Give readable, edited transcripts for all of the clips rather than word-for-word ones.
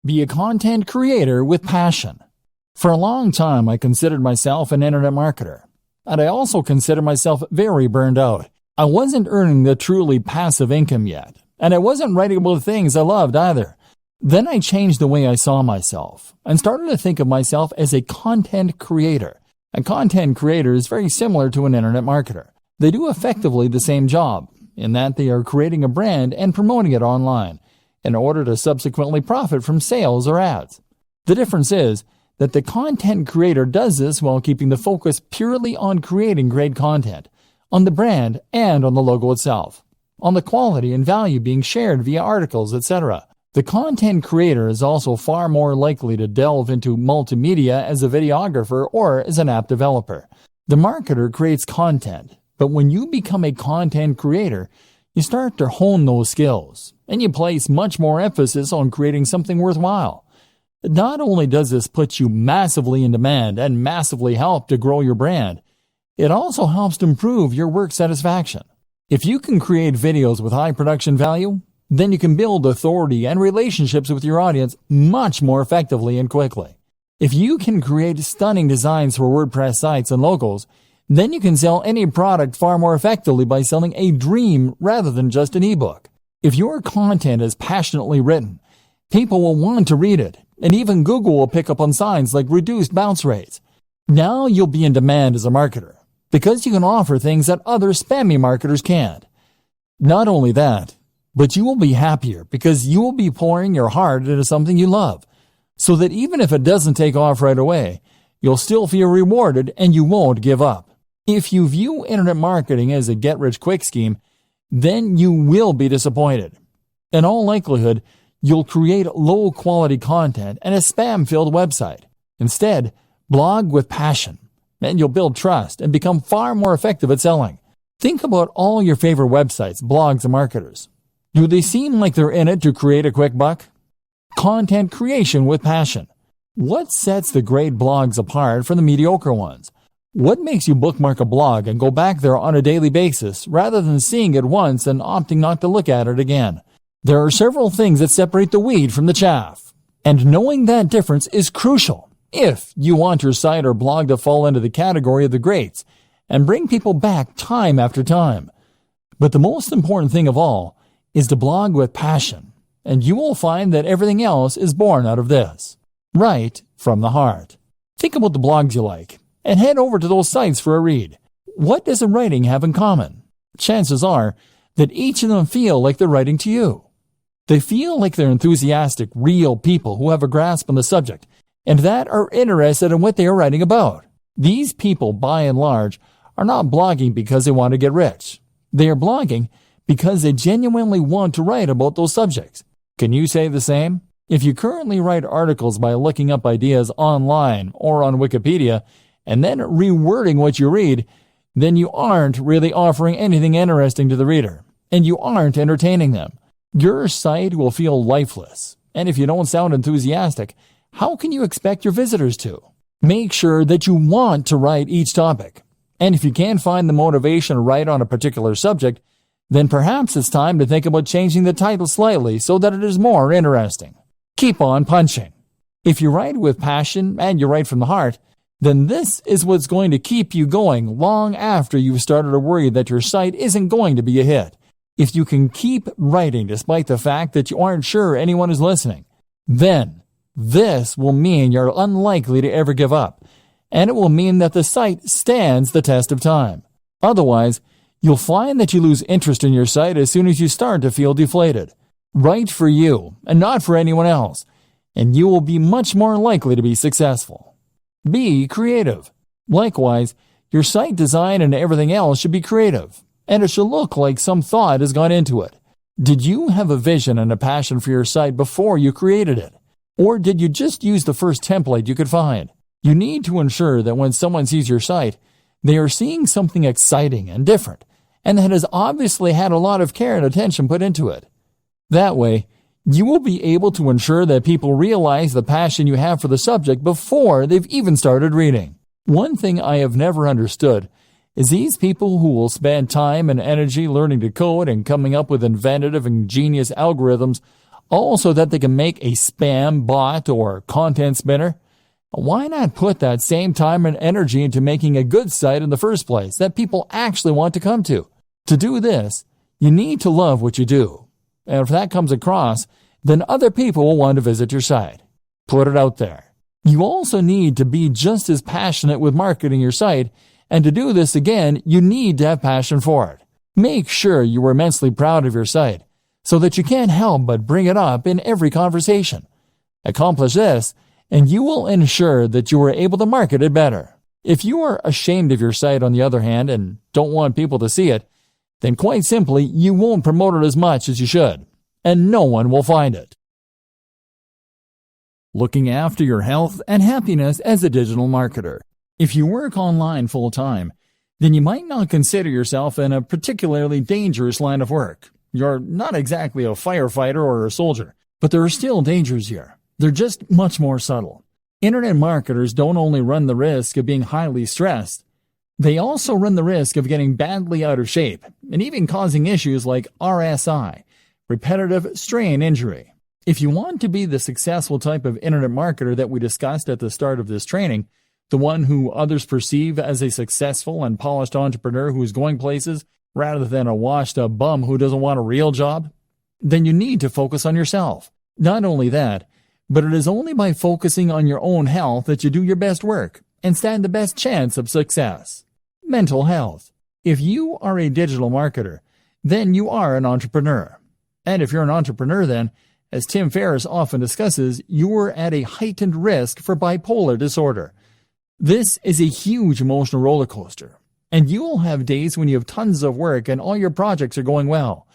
Be a content creator with passion. For a long time, I considered myself an internet marketer, and I also considered myself very burned out. I wasn't earning the truly passive income yet, and I wasn't writing about the things I loved either. Then I changed the way I saw myself and started to think of myself as a content creator. A content creator is very similar to an internet marketer. They do effectively the same job, in that they are creating a brand and promoting it online in order to subsequently profit from sales or ads. The difference is that the content creator does this while keeping the focus purely on creating great content, on the brand and on the logo itself, on the quality and value being shared via articles, etc. The content creator is also far more likely to delve into multimedia as a videographer or as an app developer. The marketer creates content, but when you become a content creator, you start to hone those skills, and you place much more emphasis on creating something worthwhile. Not only does this put you massively in demand and massively help to grow your brand, it also helps to improve your work satisfaction. If you can create videos with high production value, then you can build authority and relationships with your audience much more effectively and quickly. If you can create stunning designs for WordPress sites and logos, then you can sell any product far more effectively by selling a dream rather than just an ebook. If your content is passionately written, people will want to read it, and even Google will pick up on signs like reduced bounce rates. Now you'll be in demand as a marketer, because you can offer things that other spammy marketers can't. Not only that, but you will be happier because you will be pouring your heart into something you love, so that even if it doesn't take off right away, you'll still feel rewarded and you won't give up. If you view internet marketing as a get-rich-quick scheme, then you will be disappointed. In all likelihood, you'll create low-quality content and a spam-filled website. Instead, blog with passion, and you'll build trust and become far more effective at selling. Think about all your favorite websites, blogs, and marketers. Do they seem like they're in it to create a quick buck? Content creation with passion. What sets the great blogs apart from the mediocre ones? What makes you bookmark a blog and go back there on a daily basis rather than seeing it once and opting not to look at it again? There are several things that separate the wheat from the chaff, and knowing that difference is crucial if you want your site or blog to fall into the category of the greats and bring people back time after time. But the most important thing of all is to blog with passion, and you will find that everything else is born out of this, right from the heart. Think about the blogs you like, and head over to those sites for a read. What does the writing have in common? Chances are that each of them feel like they're writing to you. They feel like they're enthusiastic, real people who have a grasp on the subject and that are interested in what they are writing about. These people, by and large, are not blogging because they want to get rich. They are blogging because they genuinely want to write about those subjects. Can you say the same? If you currently write articles by looking up ideas online or on Wikipedia and then rewording what you read, then you aren't really offering anything interesting to the reader, and you aren't entertaining them. Your site will feel lifeless, and if you don't sound enthusiastic, how can you expect your visitors to? Make sure that you want to write each topic, and if you can't find the motivation to write on a particular subject, then perhaps it's time to think about changing the title slightly so that it is more interesting. Keep on punching. If you write with passion and you write from the heart, then this is what's going to keep you going long after you've started to worry that your site isn't going to be a hit. If you can keep writing despite the fact that you aren't sure anyone is listening, then this will mean you're unlikely to ever give up, and it will mean that the site stands the test of time. Otherwise, you'll find that you lose interest in your site as soon as you start to feel deflated. Write for you and not for anyone else, and you will be much more likely to be successful. Be creative. Likewise, your site design and everything else should be creative, and it should look like some thought has gone into it. Did you have a vision and a passion for your site before you created it? Or did you just use the first template you could find? You need to ensure that when someone sees your site, they are seeing something exciting and different, and that has obviously had a lot of care and attention put into it. That way, you will be able to ensure that people realize the passion you have for the subject before they've even started reading. One thing I have never understood is these people who will spend time and energy learning to code and coming up with inventive and ingenious algorithms all so that they can make a spam bot or content spinner? Why not put that same time and energy into making a good site in the first place that people actually want to come to? To do this, you need to love what you do. And if that comes across, then other people will want to visit your site. Put it out there. You also need to be just as passionate with marketing your site, and to do this again, you need to have passion for it. Make sure you are immensely proud of your site, so that you can't help but bring it up in every conversation. Accomplish this, and you will ensure that you are able to market it better. If you are ashamed of your site, on the other hand, and don't want people to see it, then quite simply, you won't promote it as much as you should, and no one will find it. Looking after your health and happiness as a digital marketer. If you work online full-time, then you might not consider yourself in a particularly dangerous line of work. You're not exactly a firefighter or a soldier, but there are still dangers here. They're just much more subtle. Internet marketers don't only run the risk of being highly stressed, they also run the risk of getting badly out of shape and even causing issues like RSI, repetitive strain injury. If you want to be the successful type of internet marketer that we discussed at the start of this training, the one who others perceive as a successful and polished entrepreneur who is going places rather than a washed-up bum who doesn't want a real job, then you need to focus on yourself. Not only that, but it is only by focusing on your own health that you do your best work and stand the best chance of success. Mental health. If you are a digital marketer, then you are an entrepreneur. And if you're an entrepreneur, then, as Tim Ferriss often discusses, you are at a heightened risk for bipolar disorder. This is a huge emotional roller coaster, and you will have days when you have tons of work and all your projects are going well,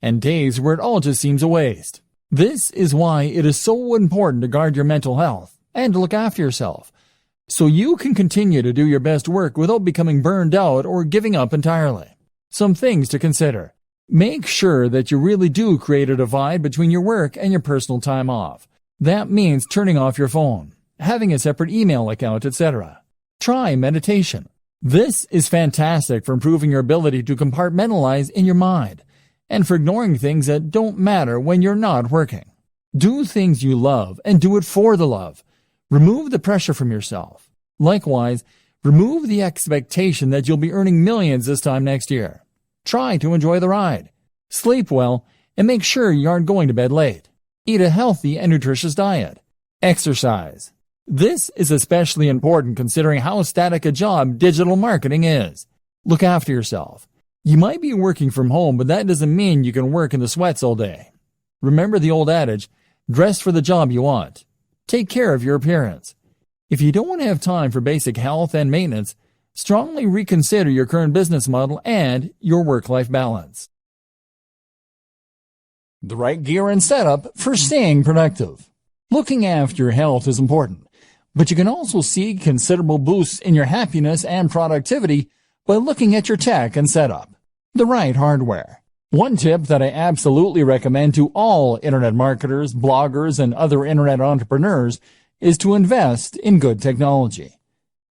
and days where it all just seems a waste. This is why it is so important to guard your mental health and to look after yourself, so you can continue to do your best work without becoming burned out or giving up entirely. Some things to consider. Make sure that you really do create a divide between your work and your personal time off. That means turning off your phone, having a separate email account, etc. Try meditation. This is fantastic for improving your ability to compartmentalize in your mind and for ignoring things that don't matter when you're not working. Do things you love and do it for the love. Remove the pressure from yourself. Likewise, remove the expectation that you'll be earning millions this time next year. Try to enjoy the ride. Sleep well and make sure you aren't going to bed late. Eat a healthy and nutritious diet. Exercise. This is especially important considering how static a job digital marketing is. Look after yourself. You might be working from home, but that doesn't mean you can work in the sweats all day. Remember the old adage, dress for the job you want. Take care of your appearance. If you don't have time for basic health and maintenance, strongly reconsider your current business model and your work-life balance. The right gear and setup for staying productive. Looking after your health is important, but you can also see considerable boosts in your happiness and productivity by looking at your tech and setup. The right hardware. One tip that I absolutely recommend to all internet marketers, bloggers, and other internet entrepreneurs is to invest in good technology.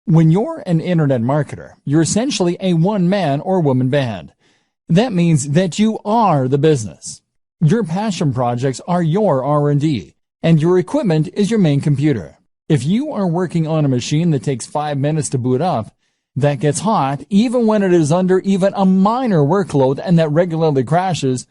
When you're an internet marketer, you're essentially a one-man or woman band. That means that you are the business. Your passion projects are your R&D, and your equipment is your main computer. If you are working on a machine that takes 5 minutes to boot up, that gets hot even when it is under even a minor workload and that regularly crashes,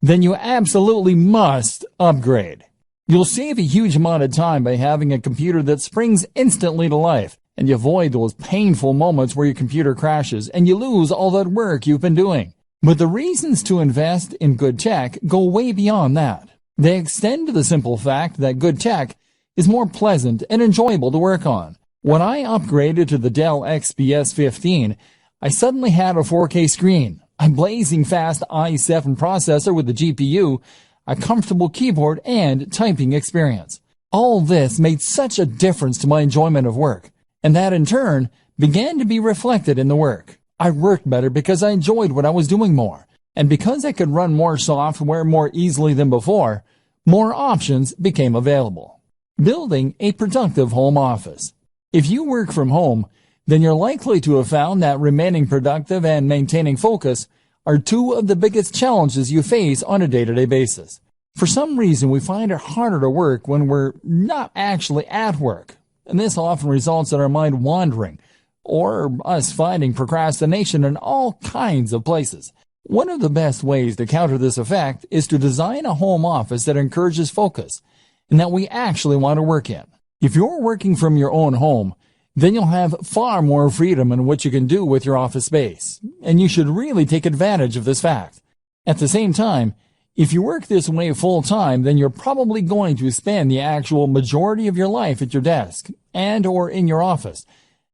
then you absolutely must upgrade. You'll save a huge amount of time by having a computer that springs instantly to life, and you avoid those painful moments where your computer crashes and you lose all that work you've been doing. But the reasons to invest in good tech go way beyond that. They extend to the simple fact that good tech is more pleasant and enjoyable to work on. When I upgraded to the Dell XPS 15, I suddenly had a 4K screen, a blazing fast i7 processor with a GPU, a comfortable keyboard, and typing experience. All this made such a difference to my enjoyment of work, and that in turn began to be reflected in the work. I worked better because I enjoyed what I was doing more, and because I could run more software more easily than before, more options became available. Building a productive home office. If you work from home, then you're likely to have found that remaining productive and maintaining focus are two of the biggest challenges you face on a day-to-day basis. For some reason, we find it harder to work when we're not actually at work, and this often results in our mind wandering, or us finding procrastination in all kinds of places. One of the best ways to counter this effect is to design a home office that encourages focus, and that we actually want to work in. If you're working from your own home, then you'll have far more freedom in what you can do with your office space, and you should really take advantage of this fact. At the same time, if you work this way full-time, then you're probably going to spend the actual majority of your life at your desk and or in your office,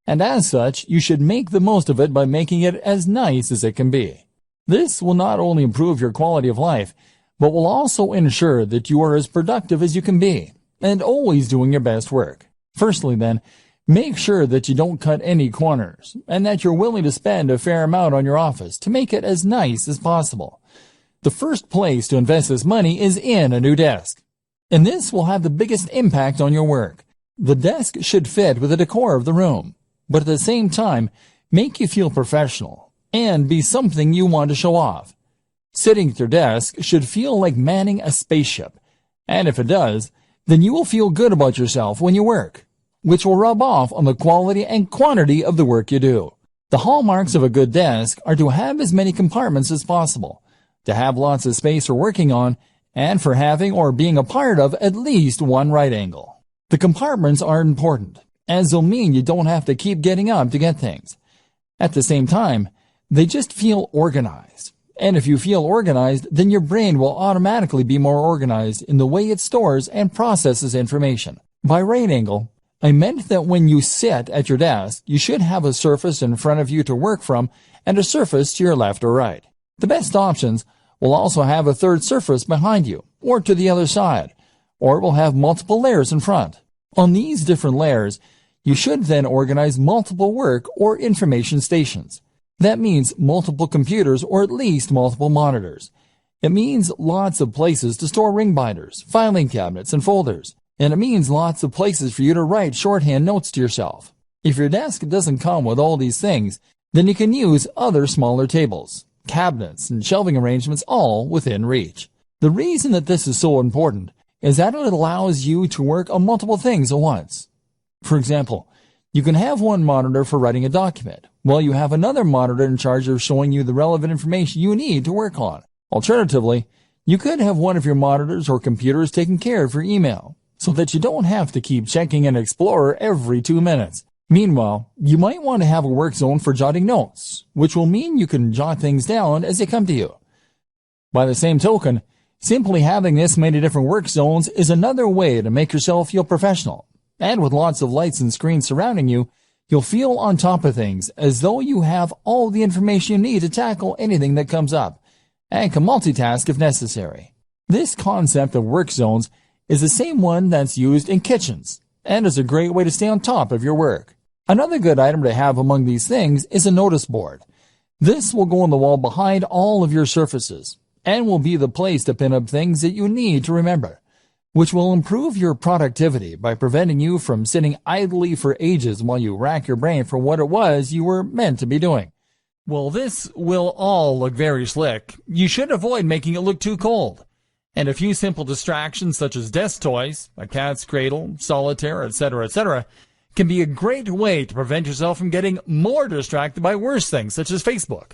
and as such, you should make the most of it by making it as nice as it can be. This will not only improve your quality of life, but will also ensure that you are as productive as you can be, and always doing your best work. Firstly, then, make sure that you don't cut any corners, and that you're willing to spend a fair amount on your office to make it as nice as possible. The first place to invest this money is in a new desk, and this will have the biggest impact on your work. The desk should fit with the decor of the room, but at the same time, make you feel professional, and be something you want to show off. Sitting at your desk should feel like manning a spaceship, and if it does, then you will feel good about yourself when you work, which will rub off on the quality and quantity of the work you do. The hallmarks of a good desk are to have as many compartments as possible, to have lots of space for working on, and for having or being a part of at least one right angle. The compartments are important, as they'll mean you don't have to keep getting up to get things. At the same time, they just feel organized. And if you feel organized, then your brain will automatically be more organized in the way it stores and processes information. By right angle, I meant that when you sit at your desk, you should have a surface in front of you to work from and a surface to your left or right. The best options will also have a third surface behind you, or to the other side, or it will have multiple layers in front. On these different layers, you should then organize multiple work or information stations. That means multiple computers or at least multiple monitors. It means lots of places to store ring binders, filing cabinets, and folders. And it means lots of places for you to write shorthand notes to yourself. If your desk doesn't come with all these things, then you can use other smaller tables, cabinets, and shelving arrangements all within reach. The reason that this is so important is that it allows you to work on multiple things at once. For example, you can have one monitor for writing a document, while you have another monitor in charge of showing you the relevant information you need to work on. Alternatively, you could have one of your monitors or computers taking care of your email, so that you don't have to keep checking an Explorer every 2 minutes. Meanwhile, you might want to have a work zone for jotting notes, which will mean you can jot things down as they come to you. By the same token, simply having this many different work zones is another way to make yourself feel professional. And with lots of lights and screens surrounding you, you'll feel on top of things, as though you have all the information you need to tackle anything that comes up, and can multitask if necessary. This concept of work zones is the same one that's used in kitchens, and is a great way to stay on top of your work. Another good item to have among these things is a notice board. This will go on the wall behind all of your surfaces, and will be the place to pin up things that you need to remember, which will improve your productivity by preventing you from sitting idly for ages while you rack your brain for what it was you were meant to be doing. Well, this will all look very slick. You should avoid making it look too cold. And a few simple distractions such as desk toys, a cat's cradle, solitaire, etc., can be a great way to prevent yourself from getting more distracted by worse things such as Facebook.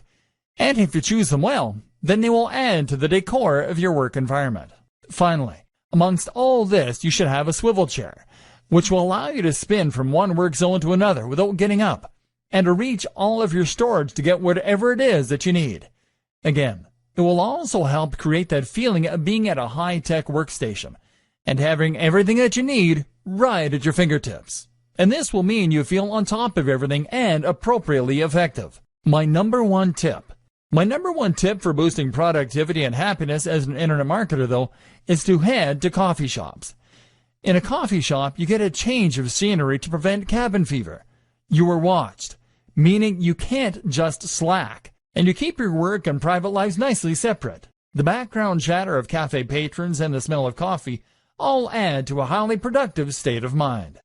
And if you choose them well, then they will add to the decor of your work environment. Finally, amongst all this, you should have a swivel chair, which will allow you to spin from one work zone to another without getting up, and to reach all of your storage to get whatever it is that you need. Again, it will also help create that feeling of being at a high-tech workstation and having everything that you need right at your fingertips. And this will mean you feel on top of everything and appropriately effective. My number one tip for boosting productivity and happiness as an internet marketer, though, is to head to coffee shops. In a coffee shop, you get a change of scenery to prevent cabin fever. You are watched, meaning you can't just slack, and you keep your work and private lives nicely separate. The background chatter of cafe patrons and the smell of coffee all add to a highly productive state of mind.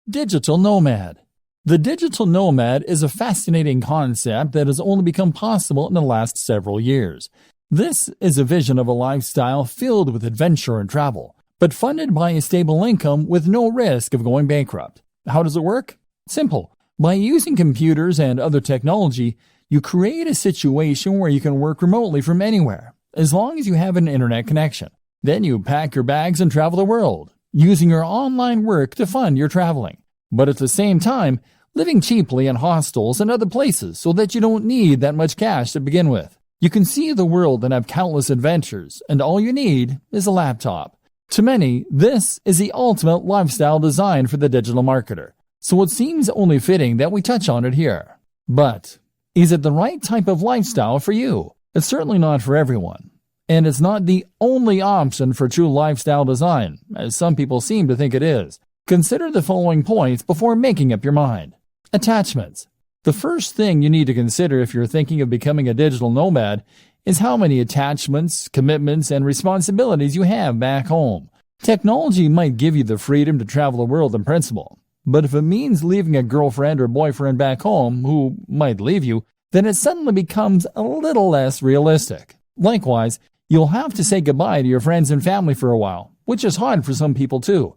Digital nomad. The digital nomad is a fascinating concept that has only become possible in the last several years. This is a vision of a lifestyle filled with adventure and travel, but funded by a stable income with no risk of going bankrupt. How does it work? Simple. By using computers and other technology, you create a situation where you can work remotely from anywhere, as long as you have an internet connection. Then you pack your bags and travel the world, using your online work to fund your traveling. But at the same time, living cheaply in hostels and other places so that you don't need that much cash to begin with. You can see the world and have countless adventures, and all you need is a laptop. To many, this is the ultimate lifestyle design for the digital marketer, so it seems only fitting that we touch on it here. But is it the right type of lifestyle for you? It's certainly not for everyone. And it's not the only option for true lifestyle design, as some people seem to think it is. Consider the following points before making up your mind. Attachments. The first thing you need to consider if you're thinking of becoming a digital nomad is how many attachments, commitments, and responsibilities you have back home. Technology might give you the freedom to travel the world in principle, but if it means leaving a girlfriend or boyfriend back home who might leave you, then it suddenly becomes a little less realistic. Likewise, you'll have to say goodbye to your friends and family for a while, which is hard for some people too.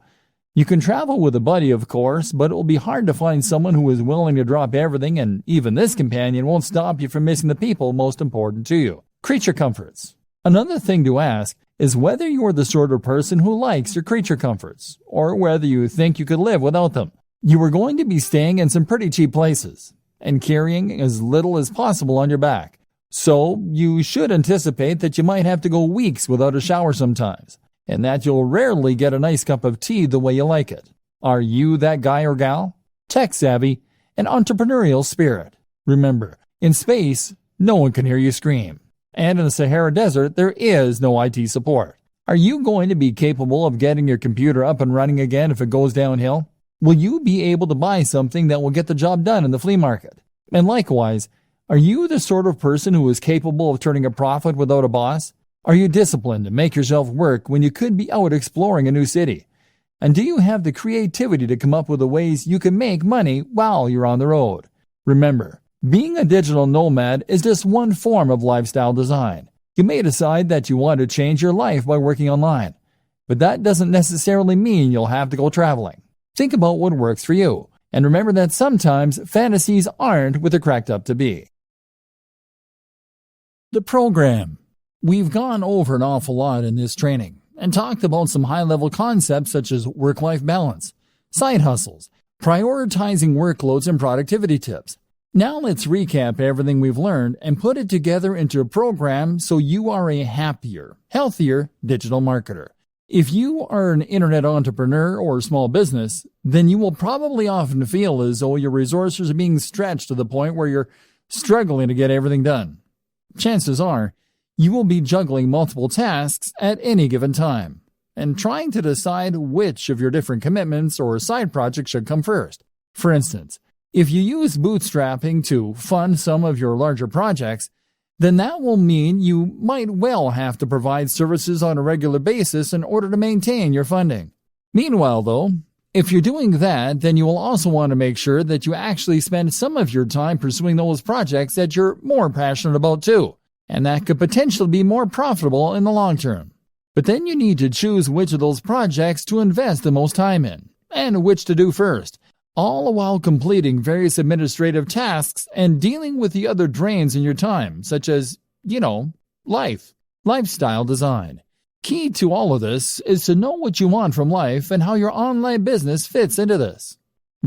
You can travel with a buddy, of course, but it will be hard to find someone who is willing to drop everything, and even this companion won't stop you from missing the people most important to you. Creature comforts. Another thing to ask is whether you're the sort of person who likes your creature comforts, or whether you think you could live without them. You are going to be staying in some pretty cheap places, and carrying as little as possible on your back. So you should anticipate that you might have to go weeks without a shower sometimes, and that you'll rarely get a nice cup of tea the way you like it. Are you that guy or gal? Tech savvy and entrepreneurial spirit. Remember, in space, no one can hear you scream. And in the Sahara Desert, there is no IT support. Are you going to be capable of getting your computer up and running again if it goes downhill? Will you be able to buy something that will get the job done in the flea market? And likewise, are you the sort of person who is capable of turning a profit without a boss? Are you disciplined to make yourself work when you could be out exploring a new city? And do you have the creativity to come up with the ways you can make money while you're on the road? Remember, being a digital nomad is just one form of lifestyle design. You may decide that you want to change your life by working online, but that doesn't necessarily mean you'll have to go traveling. Think about what works for you, and remember that sometimes fantasies aren't what they're cracked up to be. The program. We've gone over an awful lot in this training and talked about some high-level concepts such as work-life balance, side hustles, prioritizing workloads, and productivity tips. Now let's recap everything we've learned and put it together into a program so you are a happier, healthier digital marketer. If you are an internet entrepreneur or small business, then you will probably often feel as though your resources are being stretched to the point where you're struggling to get everything done. Chances are, you will be juggling multiple tasks at any given time and trying to decide which of your different commitments or side projects should come first. For instance, if you use bootstrapping to fund some of your larger projects, then that will mean you might well have to provide services on a regular basis in order to maintain your funding. Meanwhile, though, if you're doing that, then you will also want to make sure that you actually spend some of your time pursuing those projects that you're more passionate about too, and that could potentially be more profitable in the long term. But then you need to choose which of those projects to invest the most time in, and which to do first, all while completing various administrative tasks and dealing with the other drains in your time, such as, lifestyle design. Key to all of this is to know what you want from life and how your online business fits into this.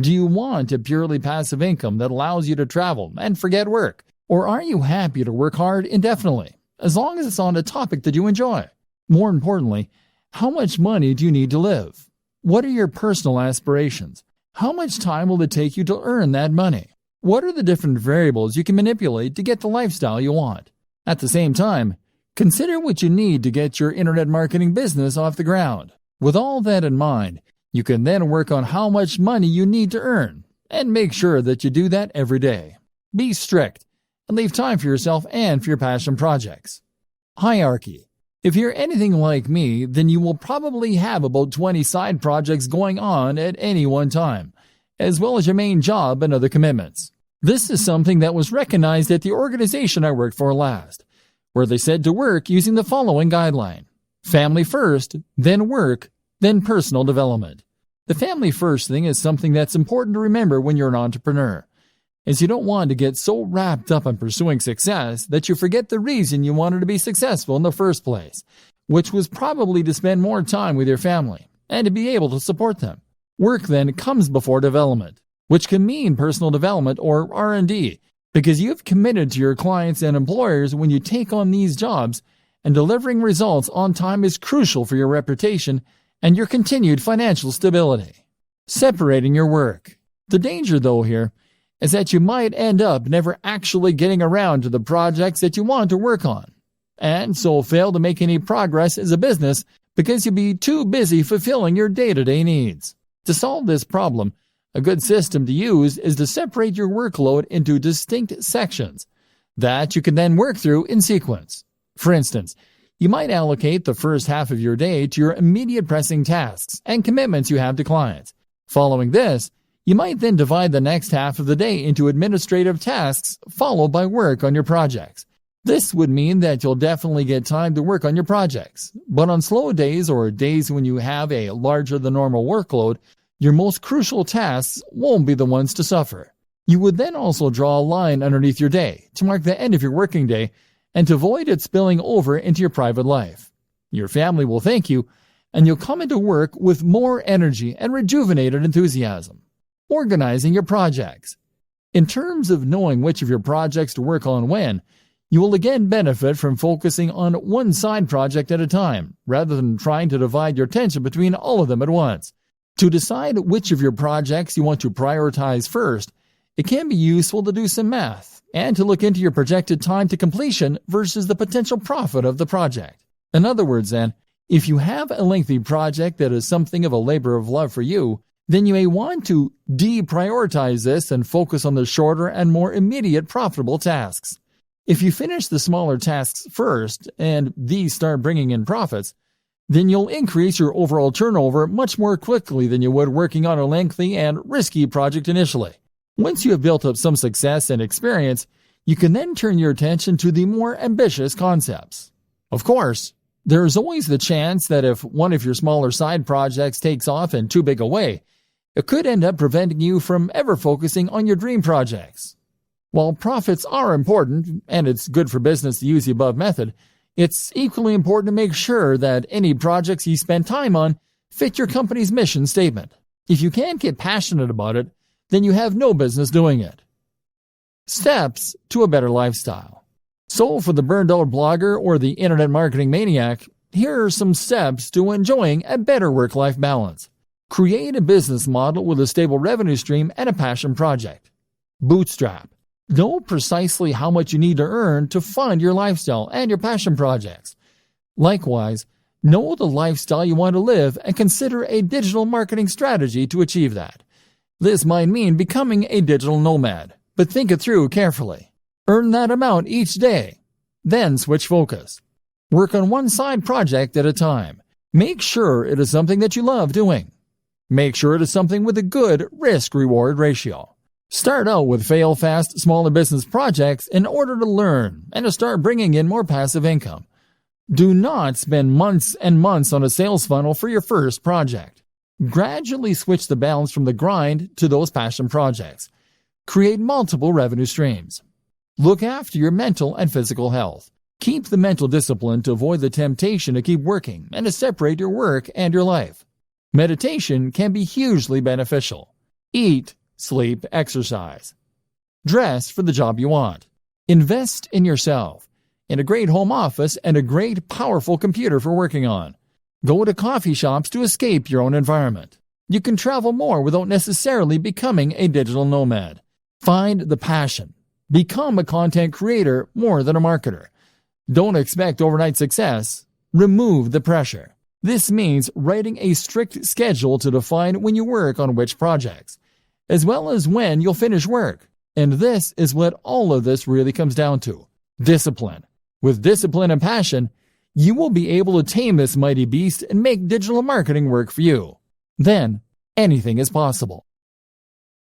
Do you want a purely passive income that allows you to travel and forget work? Or are you happy to work hard indefinitely, as long as it's on a topic that you enjoy? More importantly, how much money do you need to live? What are your personal aspirations? How much time will it take you to earn that money? What are the different variables you can manipulate to get the lifestyle you want? At the same time, consider what you need to get your internet marketing business off the ground. With all that in mind, you can then work on how much money you need to earn, and make sure that you do that every day. Be strict, and leave time for yourself and for your passion projects. Hierarchy. If you're anything like me, then you will probably have about 20 side projects going on at any one time, as well as your main job and other commitments. This is something that was recognized at the organization I worked for last. where they said to work using the following guideline: family first, then work, then personal development. The family first thing is something that's important to remember when you're an entrepreneur, as you don't want to get so wrapped up in pursuing success that you forget the reason you wanted to be successful in the first place, which was probably to spend more time with your family and to be able to support them. Work then comes before development, which can mean personal development or R&D, because you've committed to your clients and employers when you take on these jobs, and delivering results on time is crucial for your reputation and your continued financial stability. Separating your work. The danger, though, here is that you might end up never actually getting around to the projects that you want to work on, and so fail to make any progress as a business because you'll be too busy fulfilling your day-to-day needs. To solve this problem, a good system to use is to separate your workload into distinct sections that you can then work through in sequence. For instance, you might allocate the first half of your day to your immediate pressing tasks and commitments you have to clients. Following this, you might then divide the next half of the day into administrative tasks, followed by work on your projects. This would mean that you'll definitely get time to work on your projects, but on slow days or days when you have a larger than normal workload, your most crucial tasks won't be the ones to suffer. You would then also draw a line underneath your day to mark the end of your working day and to avoid it spilling over into your private life. Your family will thank you, and you'll come into work with more energy and rejuvenated enthusiasm. Organizing your projects. In terms of knowing which of your projects to work on when, you will again benefit from focusing on one side project at a time, rather than trying to divide your attention between all of them at once. To decide which of your projects you want to prioritize first, it can be useful to do some math and to look into your projected time to completion versus the potential profit of the project. In other words, then, if you have a lengthy project that is something of a labor of love for you, then you may want to deprioritize this and focus on the shorter and more immediate profitable tasks. If you finish the smaller tasks first and these start bringing in profits, then you'll increase your overall turnover much more quickly than you would working on a lengthy and risky project initially. Once you have built up some success and experience, you can then turn your attention to the more ambitious concepts. Of course, there is always the chance that if one of your smaller side projects takes off in too big a way, it could end up preventing you from ever focusing on your dream projects. While profits are important, and it's good for business to use the above method, it's equally important to make sure that any projects you spend time on fit your company's mission statement. If you can't get passionate about it, then you have no business doing it. Steps to a better lifestyle. So for the burned out blogger or the internet marketing maniac, here are some steps to enjoying a better work-life balance. Create a business model with a stable revenue stream and a passion project. Bootstrap. Know precisely how much you need to earn to fund your lifestyle and your passion projects. Likewise, know the lifestyle you want to live and consider a digital marketing strategy to achieve that. This might mean becoming a digital nomad, but think it through carefully. Earn that amount each day. Then switch focus. Work on one side project at a time. Make sure it is something that you love doing. Make sure it is something with a good risk-reward ratio. Start out with fail-fast, smaller business projects in order to learn and to start bringing in more passive income. Do not spend months and months on a sales funnel for your first project. Gradually switch the balance from the grind to those passion projects. Create multiple revenue streams. Look after your mental and physical health. Keep the mental discipline to avoid the temptation to keep working and to separate your work and your life. Meditation can be hugely beneficial. Eat, sleep, exercise. Dress for the job you want. Invest in yourself, in a great home office and a great, powerful computer for working on. Go to coffee shops to escape your own environment. You can travel more without necessarily becoming a digital nomad. Find the passion. Become a content creator more than a marketer. Don't expect overnight success. Remove the pressure. This means writing a strict schedule to define when you work on which projects, as well as when you'll finish work. And this is what all of this really comes down to: discipline. With discipline and passion, you will be able to tame this mighty beast and make digital marketing work for you. Then, anything is possible.